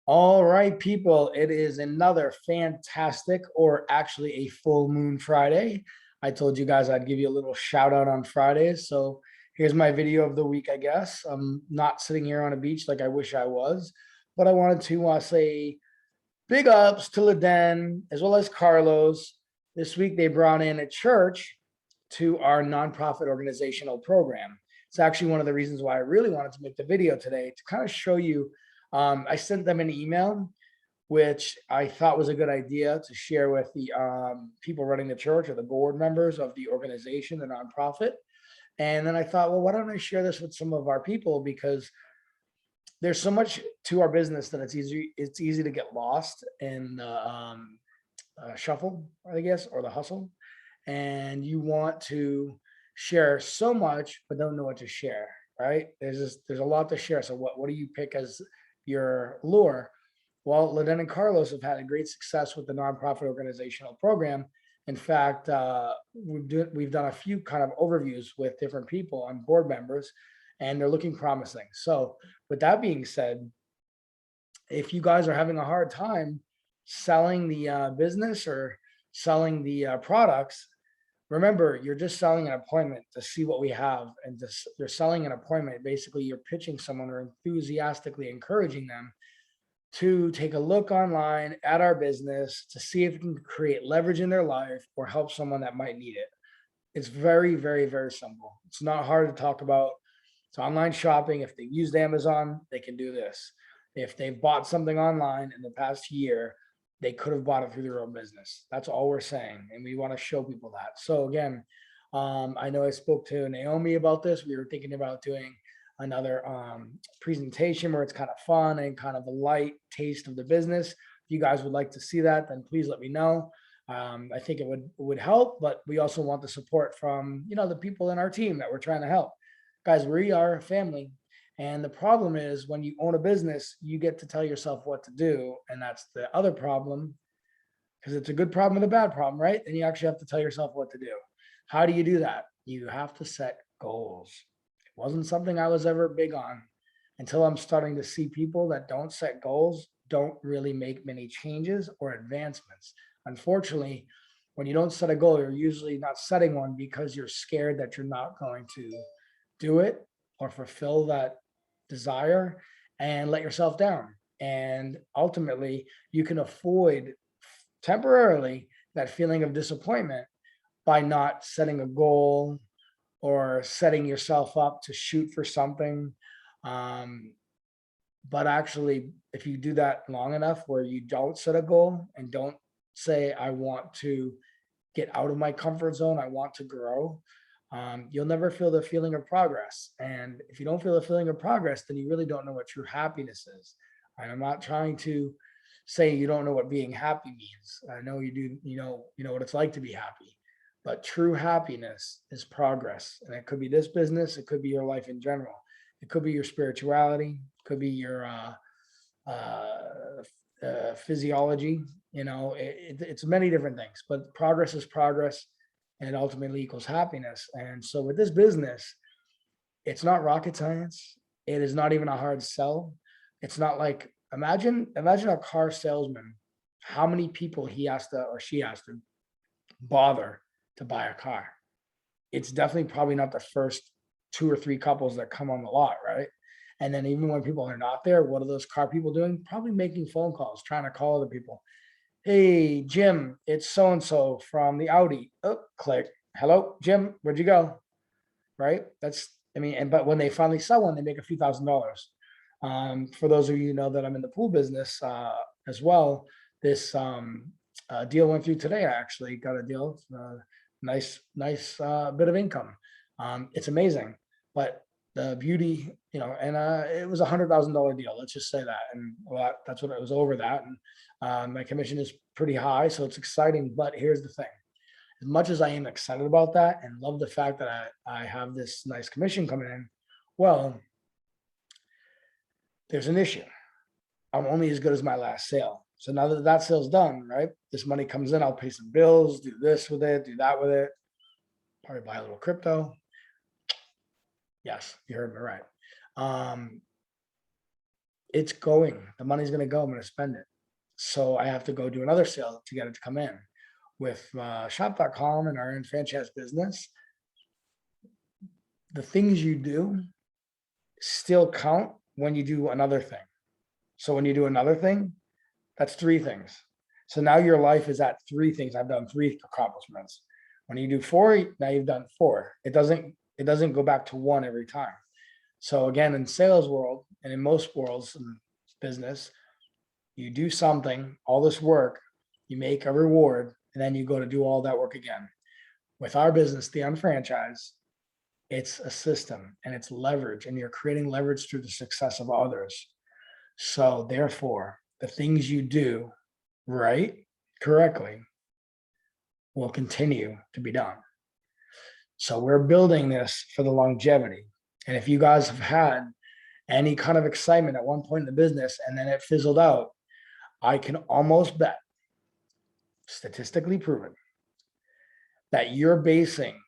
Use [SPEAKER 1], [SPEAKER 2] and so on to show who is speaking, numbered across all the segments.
[SPEAKER 1] All right, people, it is another fantastic, or actually a full moon Friday. I told you guys I'd give you a little shout out on Fridays. So here's my video of the week, I guess. I'm not sitting here on a beach like I wish I was, but I wanted to say big ups to Ladan as well as Carlos. This week they brought in a church to our nonprofit organizational program. It's actually one of the reasons why I really wanted to make the video today to kind of show you. I sent them an email, which I thought was a good idea to share with the people running the church or the board members of the organization, the nonprofit. And then I thought, well, why don't I share this with some of our people? Because there's so much to our business that it's easy to get lost in the shuffle, I guess, or the hustle. And you want to share so much, but don't know what to share, right? There's a lot to share. So what do you pick as your lure? Well, Ladan and Carlos have had a great success with the nonprofit organizational program. In fact, we've done a few kind of overviews with different people on board members, and they're looking promising. So, with that being said, if you guys are having a hard time selling the business or selling the products, remember you're just selling an appointment to see what we have, and you're selling an appointment. Basically, you're pitching someone or enthusiastically encouraging them to take a look online at our business to see if it can create leverage in their life or help someone that might need it. It's very, very, very simple. It's not hard to talk about. It's online shopping. If they've used Amazon, they can do this. If they've bought something online in the past year, they could have bought it through their own business. That's all we're saying. And we want to show people that. So again, I know I spoke to Naomi about this. We were thinking about doing another presentation where it's kind of fun and kind of a light taste of the business. If you guys would like to see that, then please let me know. I think it would help, but we also want the support from the people in our team that we're trying to help. Guys, we are a family, and the problem is when you own a business, you get to tell yourself what to do, and that's the other problem, because it's a good problem and a bad problem, right? And you actually have to tell yourself what to do. How do you do that? You have to set goals. It wasn't something I was ever big on until I'm starting to see people that don't set goals don't really make many changes or advancements. Unfortunately, when you don't set a goal, you're usually not setting one because you're scared that you're not going to do it or fulfill that desire and let yourself down. And ultimately, you can avoid temporarily that feeling of disappointment by not setting a goal or setting yourself up to shoot for something. Um, but actually, if you do that long enough where you don't set a goal and don't say, I want to get out of my comfort zone, I want to grow, you'll never feel the feeling of progress. And if you don't feel the feeling of progress, then you really don't know what true happiness is. And I'm not trying to say you don't know what being happy means. I know you do, you know what it's like to be happy. But true happiness is progress. And it could be this business, it could be your life in general. It could be your spirituality, it could be your physiology. It's many different things, but progress is progress, and it ultimately equals happiness. And so with this business, it's not rocket science. It is not even a hard sell. It's not like imagine a car salesman, how many people he has to or she has to bother to buy a car. It's definitely probably not the first two or three couples that come on the lot, right? And then even when people are not there, what are those car people doing? Probably making phone calls, trying to call other people. Hey, Jim, it's so and so from the Audi. Oh, click. Hello, Jim, where'd you go? Right? But when they finally sell one, they make a few $1,000s. For those of you who know that I'm in the pool business as well, this deal went through today. I actually got a deal, nice bit of income. It's amazing, but the beauty, and it was $100,000 deal. Let's just say that, and that's what it was over that. And my commission is pretty high, so it's exciting. But here's the thing: as much as I am excited about that and love the fact that I have this nice commission coming in, well, there's an issue. I'm only as good as my last sale. So now that that sale's done, right? This money comes in, I'll pay some bills, do this with it, do that with it, probably buy a little crypto. Yes, you heard me right. the money's going to go, I'm going to spend it. So I have to go do another sale to get it to come in. With shop.com and our own franchise business, the things you do still count when you do another thing. So when you do another thing, that's 3 things. So now your life is at 3 things. I've done 3 accomplishments. When you do 4, now you've done 4. It doesn't go back to 1 every time. So again, in sales world and in most worlds in business, you do something, all this work, you make a reward, and then you go to do all that work again. With our business, the unfranchise, it's a system and it's leverage, and you're creating leverage through the success of others. So therefore, the things you do right, correctly, will continue to be done. So we're building this for the longevity. And if you guys have had any kind of excitement at one point in the business and then it fizzled out, I can almost bet, statistically proven, that you're basing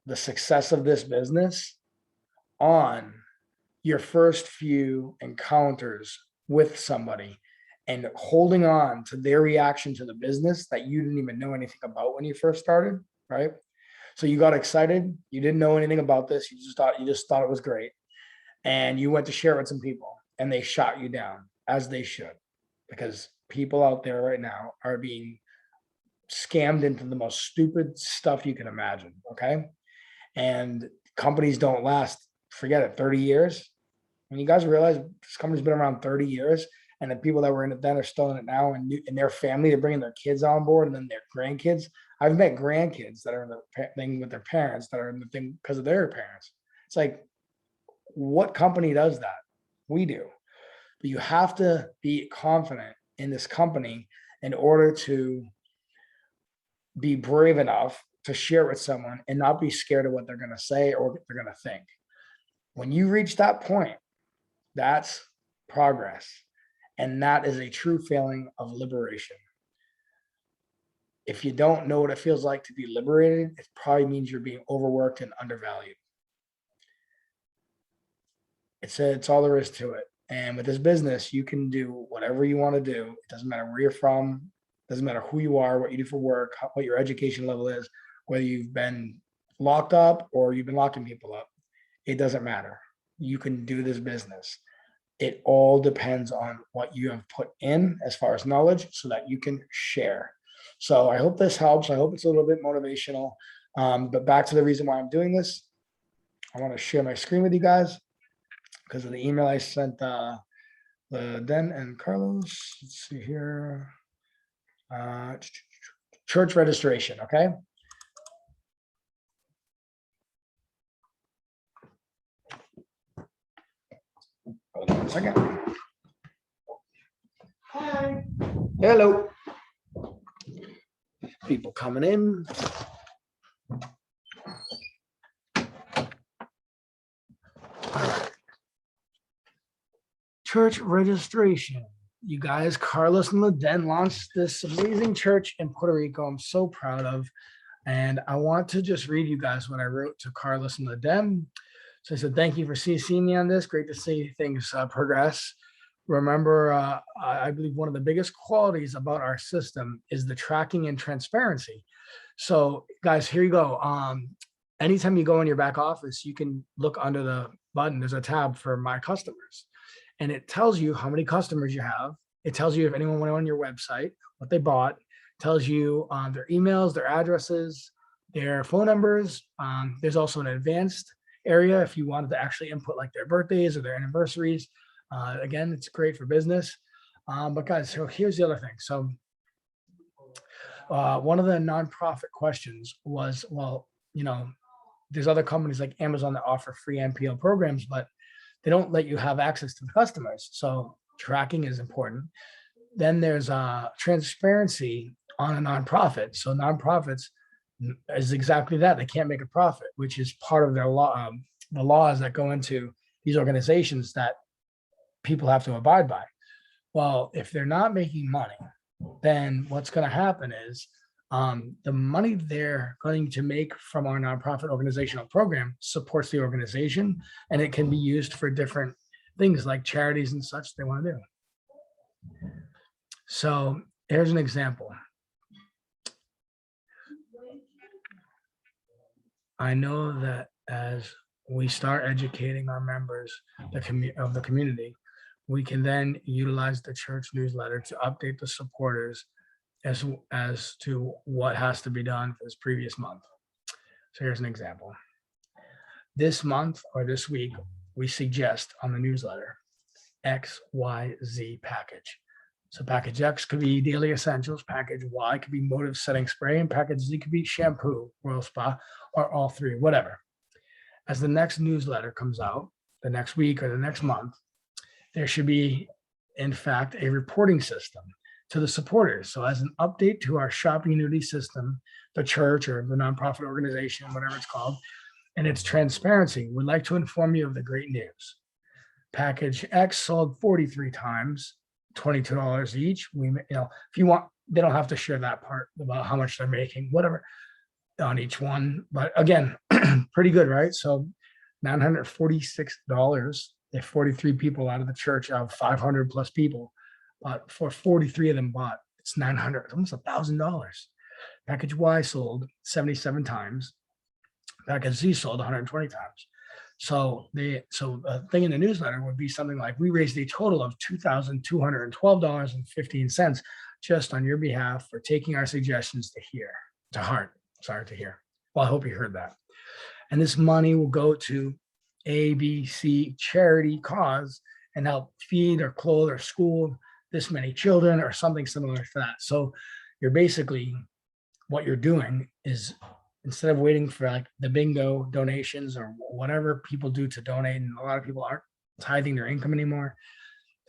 [SPEAKER 1] the success of this business on your first few encounters with somebody and holding on to their reaction to the business that you didn't even know anything about when you first started, right? So you got excited, you didn't know anything about this, you just thought it was great. And you went to share it with some people and they shot you down, as they should, because people out there right now are being scammed into the most stupid stuff you can imagine. Okay. And companies don't last, forget it, 30 years. When you guys realize this company's been around 30 years and the people that were in it then are still in it now, and their family, they're bringing their kids on board and then their grandkids. I've met grandkids that are in the thing with their parents that are in the thing because of their parents. It's like, what company does that? We do. But you have to be confident in this company in order to be brave enough to share it with someone and not be scared of what they're going to say or what they're going to think. When you reach that point, that's progress. And that is a true feeling of liberation. If you don't know what it feels like to be liberated, it probably means you're being overworked and undervalued. It's all there is to it. And with this business, you can do whatever you want to do. It doesn't matter where you're from, doesn't matter who you are, what you do for work, what your education level is, whether you've been locked up or you've been locking people up. It doesn't matter. You can do this business. It all depends on what you have put in as far as knowledge so that you can share. So I hope this helps. I hope it's a little bit motivational. But back to the reason why I'm doing this, I want to share my screen with you guys because of the email I sent Ladan and Carlos. Let's see here. Church registration, okay? Hold on a second. Hi. Hello. People coming in. Church registration. You guys, Carlos and Ladan launched this amazing church in Puerto Rico. I'm so proud of. And I want to just read you guys what I wrote to Carlos and Ladan. So I said, thank you for CCing me on this. Great to see things progress. Remember, I believe one of the biggest qualities about our system is the tracking and transparency. So guys, here you go. Anytime you go in your back office, you can look under the button. There's a tab for my customers. And it tells you how many customers you have. It tells you if anyone went on your website, what they bought, it tells you their emails, their addresses, their phone numbers. There's also an advanced area if you wanted to actually input like their birthdays or their anniversaries. Again, it's great for business. But guys, so here's the other thing. So one of the nonprofit questions was, well, you know, there's other companies like Amazon that offer free NPO programs, but they don't let you have access to the customers. So tracking is important. Then there's transparency on a nonprofit. So nonprofits is exactly that. They can't make a profit, which is part of their law, the laws that go into these organizations that people have to abide by. Well, if they're not making money, then what's going to happen is the money they're going to make from our nonprofit organizational program supports the organization, and it can be used for different things like charities and such they want to do. So here's an example. I know that as we start educating our members of the community, we can then utilize the church newsletter to update the supporters as to what has to be done for this previous month. So here's an example. This month or this week, we suggest on the newsletter XYZ package. So package X could be daily essentials, package Y could be motive setting spray, and package Z could be shampoo, Royal Spa, or all three, whatever. As the next newsletter comes out, the next week or the next month, there should be, in fact, a reporting system to the supporters. So as an update to our shopping annuity system, the church or the nonprofit organization, whatever it's called, and its transparency, we'd like to inform you of the great news. Package X sold 43 times, $22 each. If you want, they don't have to share that part about how much they're making, whatever, on each one. But again, pretty good, right? So $946 if 43 people out of the church out of 500 plus people, but for 43 of them bought, it's 900, it's almost $1,000. Package Y sold 77 times. Package Z sold 120 times. So a thing in the newsletter would be something like, we raised a total of $2,212.15 just on your behalf for taking our suggestions to heart. Well, I hope you heard that. And this money will go to ABC charity cause and help feed or clothe or school this many children or something similar to that. So you're basically, what you're doing is, instead of waiting for like the bingo donations or whatever people do to donate, and a lot of people aren't tithing their income anymore,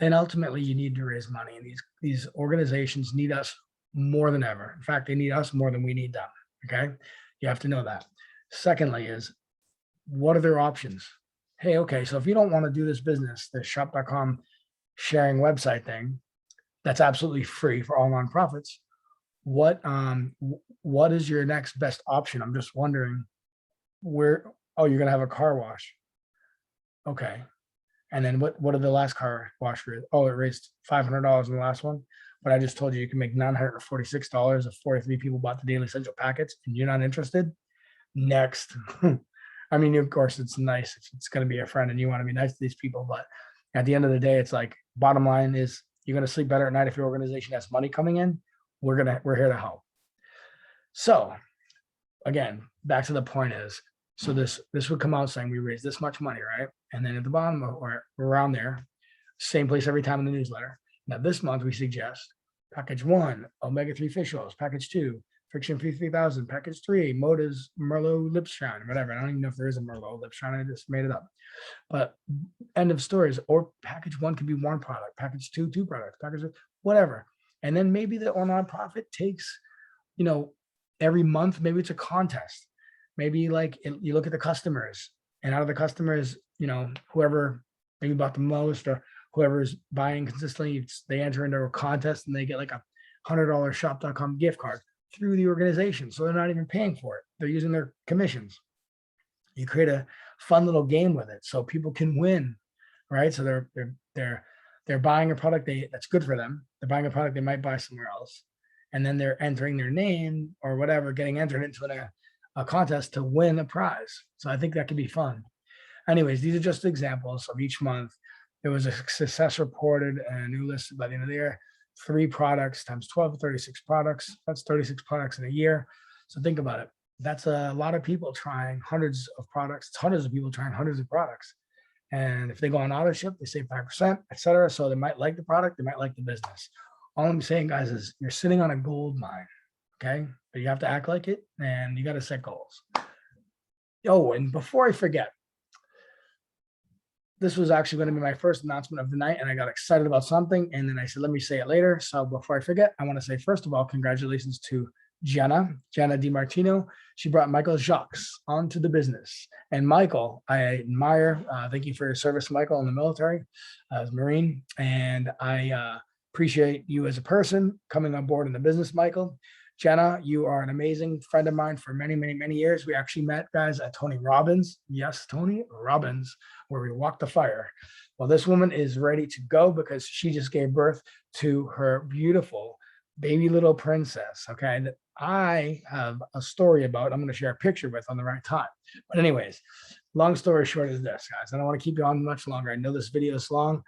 [SPEAKER 1] then ultimately you need to raise money. And these organizations need us more than ever. In fact, they need us more than we need them. Okay. You have to know that. Secondly is, what are their options? Hey, okay, so if you don't want to do this business, the shop.com sharing website thing, that's absolutely free for all nonprofits. What is your next best option? I'm just wondering you're going to have a car wash. Okay. And then what did the last car wash raise? Oh, it raised $500 in the last one. But I just told you can make $946 if 43 people bought the daily essential packets and you're not interested. Next. I mean, of course, it's nice if it's going to be a friend and you want to be nice to these people. But at the end of the day, it's like, bottom line is, you're going to sleep better at night if your organization has money coming in. We're here to help. So again, back to the point is, so this would come out saying we raised this much money, right? And then at the bottom or around there, same place every time in the newsletter. Now this month we suggest package 1, omega-3 fish oils, package 2, friction free 3000, package 3, Moda's Merlot lip shine, whatever. I don't even know if there is a Merlot lip shine. I just made it up. But end of stories. Or package 1 could be 1 product, package 2, 2 products, package whatever. And then maybe the nonprofit takes, every month, maybe it's a contest. Maybe you look at the customers, and out of the customers, whoever maybe bought the most or whoever's buying consistently, they enter into a contest and they get like a $100 shop.com gift card through the organization. So they're not even paying for it. They're using their commissions. You create a fun little game with it so people can win, right? So they're buying a product that's good for them. They're buying a product they might buy somewhere else. And then they're entering their name or whatever, getting entered into a contest to win a prize. So I think that could be fun. Anyways, these are just examples of each month. There was a success reported and a new list by the end of the year. 3 products times 12, 36 products. That's 36 products in a year. So think about it. That's a lot of people trying hundreds of products. It's hundreds of people trying hundreds of products. And if they go on auto ship, they save 5%, et cetera. So they might like the product, they might like the business. All I'm saying, guys, is you're sitting on a gold mine, okay? But you have to act like it, and you got to set goals. Oh, and before I forget, this was actually going to be my first announcement of the night, and I got excited about something, and then I said, let me say it later. So before I forget, I want to say, first of all, congratulations to Jenna DeMartino. She brought Michael Jacques onto the business. And Michael, I admire. Thank you for your service, Michael, in the military as Marine. And I appreciate you as a person coming on board in the business, Michael. Jenna, you are an amazing friend of mine for many, many, many years. We actually met, guys, at Tony Robbins. Yes, Tony Robbins, where we walked the fire. Well, this woman is ready to go because she just gave birth to her beautiful baby little princess. Okay. That I have a story about, I'm going to share a picture with on the right time. But anyways, long story short is this, guys. I don't want to keep you on much longer. I know this video is long.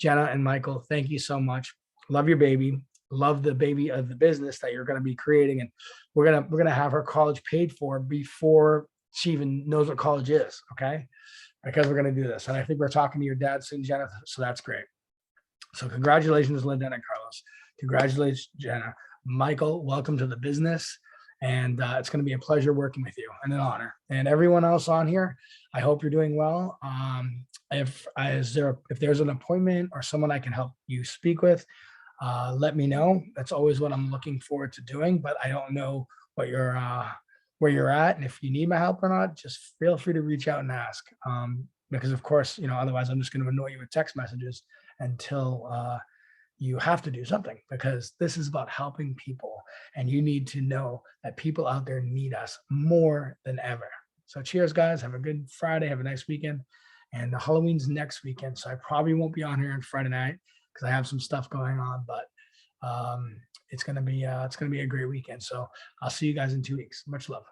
[SPEAKER 1] Jenna and Michael, thank you so much. Love your baby. Love the baby of the business that you're going to be creating. And we're going to have her college paid for before she even knows what college is. Okay. Because we're going to do this. And I think we're talking to your dad soon, Jenna. So that's great. So congratulations, Ladan Carlos. Congratulations, Jenna. Michael, welcome to the business. And it's going to be a pleasure working with you and an honor. And everyone else on here, I hope you're doing well. If there's an appointment or someone I can help you speak with, let me know. That's always what I'm looking forward to doing, but I don't know what where you're at. And if you need my help or not, just feel free to reach out and ask. Because of course, otherwise I'm just going to annoy you with text messages until you have to do something, because this is about helping people. And you need to know that people out there need us more than ever. So cheers, guys. Have a good Friday. Have a nice weekend. And the Halloween's next weekend. So I probably won't be on here on Friday night because I have some stuff going on, but it's gonna be a great weekend. So I'll see you guys in 2 weeks. Much love.